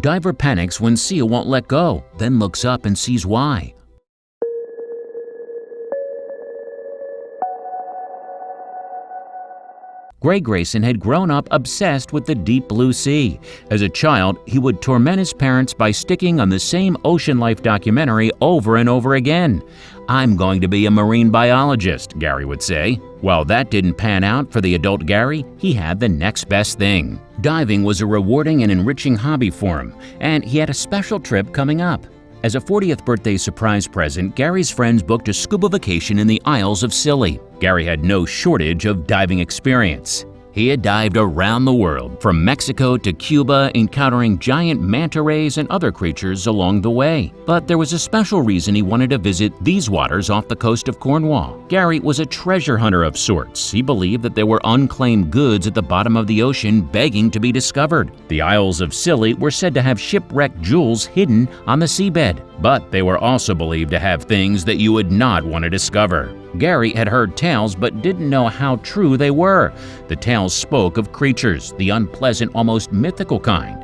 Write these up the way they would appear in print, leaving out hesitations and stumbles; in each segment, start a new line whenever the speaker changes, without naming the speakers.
Diver panics when seal won't let go, then looks up and sees why. Gray Grayson had grown up obsessed with the deep blue sea. As a child, he would torment his parents by sticking on the same ocean life documentary over and over again. "I'm going to be a marine biologist," Gary would say. While that didn't pan out for the adult Gary, he had the next best thing. Diving was a rewarding and enriching hobby for him, and he had a special trip coming up. As a 40th birthday surprise present, Gary's friends booked a scuba vacation in the Isles of Scilly. Gary had no shortage of diving experience. He had dived around the world, from Mexico to Cuba, encountering giant manta rays and other creatures along the way. But there was a special reason he wanted to visit these waters off the coast of Cornwall. Gary was a treasure hunter of sorts. He believed that there were unclaimed goods at the bottom of the ocean begging to be discovered. The Isles of Scilly were said to have shipwrecked jewels hidden on the seabed, but they were also believed to have things that you would not want to discover. Gary had heard tales but didn't know how true they were. The tales spoke of creatures, the unpleasant, almost mythical kind.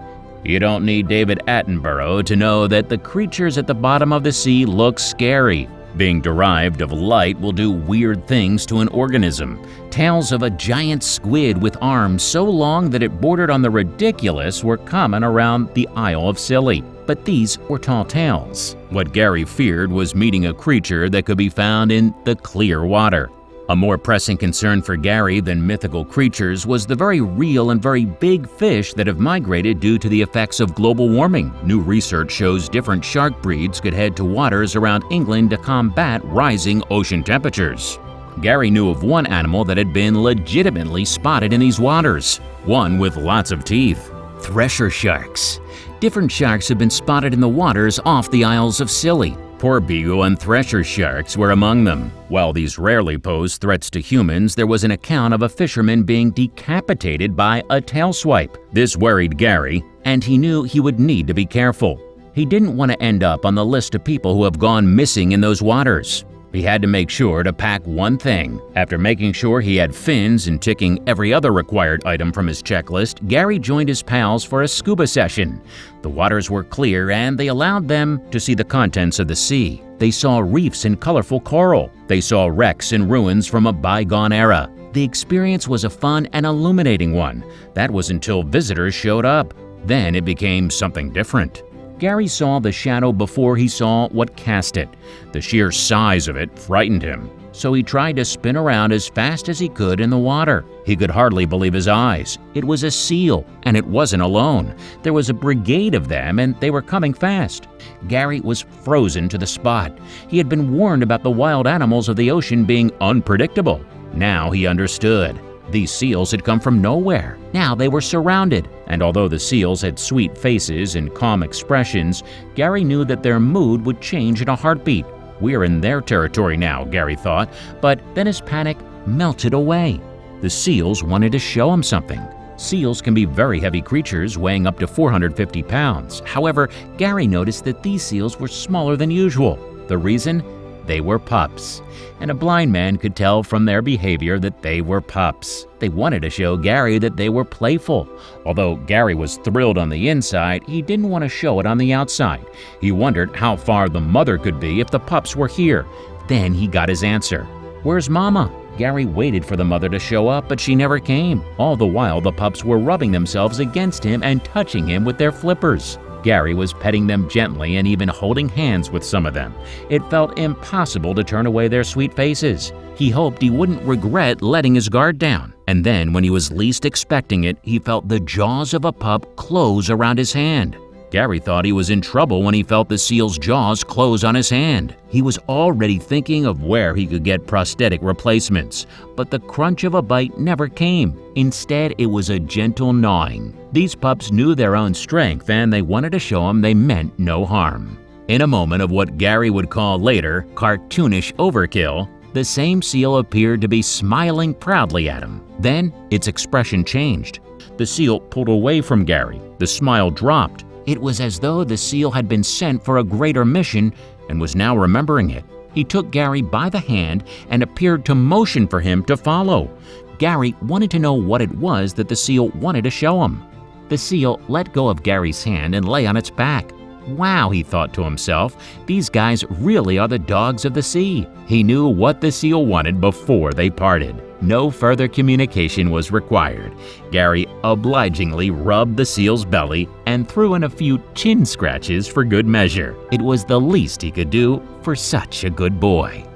You don't need David Attenborough to know that the creatures at the bottom of the sea look scary. Being derived of light will do weird things to an organism. Tales of a giant squid with arms so long that it bordered on the ridiculous were common around the Isle of Scilly. But these were tall tales. What Gary feared was meeting a creature that could be found in the clear water. A more pressing concern for Gary than mythical creatures was the very real and very big fish that have migrated due to the effects of global warming. New research shows different shark breeds could head to waters around England to combat rising ocean temperatures. Gary knew of one animal that had been legitimately spotted in these waters, one with lots of teeth: thresher sharks. Different sharks have been spotted in the waters off the Isles of Scilly. Porbeagle and thresher sharks were among them. While these rarely pose threats to humans, there was an account of a fisherman being decapitated by a tail swipe. This worried Gary, and he knew he would need to be careful. He didn't want to end up on the list of people who have gone missing in those waters. He had to make sure to pack one thing. After making sure he had fins and ticking every other required item from his checklist, Gary joined his pals for a scuba session. The waters were clear and they allowed them to see the contents of the sea. They saw reefs and colorful coral. They saw wrecks and ruins from a bygone era. The experience was a fun and illuminating one. That was until visitors showed up. Then it became something different. Gary saw the shadow before he saw what cast it. The sheer size of it frightened him, so he tried to spin around as fast as he could in the water. He could hardly believe his eyes. It was a seal, and it wasn't alone. There was a brigade of them, and they were coming fast. Gary was frozen to the spot. He had been warned about the wild animals of the ocean being unpredictable. Now he understood. These seals had come from nowhere. Now they were surrounded, and although the seals had sweet faces and calm expressions, Gary knew that their mood would change in a heartbeat. We're in their territory now, Gary thought, but then his panic melted away. The seals wanted to show him something. Seals can be very heavy creatures, weighing up to 450 pounds. However, Gary noticed that these seals were smaller than usual. The reason? They were pups, and a blind man could tell from their behavior that they were pups. They wanted to show Gary that they were playful. Although Gary was thrilled on the inside, he didn't want to show it on the outside. He wondered how far the mother could be if the pups were here. Then he got his answer. "Where's Mama?" Gary waited for the mother to show up, but she never came. All the while, the pups were rubbing themselves against him and touching him with their flippers. Gary was petting them gently and even holding hands with some of them. It felt impossible to turn away their sweet faces. He hoped he wouldn't regret letting his guard down. And then, when he was least expecting it, he felt the jaws of a pup close around his hand. Gary thought he was in trouble when he felt the seal's jaws close on his hand. He was already thinking of where he could get prosthetic replacements, but the crunch of a bite never came. Instead, it was a gentle gnawing. These pups knew their own strength, and they wanted to show him they meant no harm. In a moment of what Gary would call later cartoonish overkill, the same seal appeared to be smiling proudly at him. Then, its expression changed. The seal pulled away from Gary. The smile dropped. It was as though the seal had been sent for a greater mission and was now remembering it. He took Gary by the hand and appeared to motion for him to follow. Gary wanted to know what it was that the seal wanted to show him. The seal let go of Gary's hand and lay on its back. Wow, he thought to himself, these guys really are the dogs of the sea. He knew what the seal wanted before they parted. No further communication was required. Gary obligingly rubbed the seal's belly and threw in a few chin scratches for good measure. It was the least he could do for such a good boy.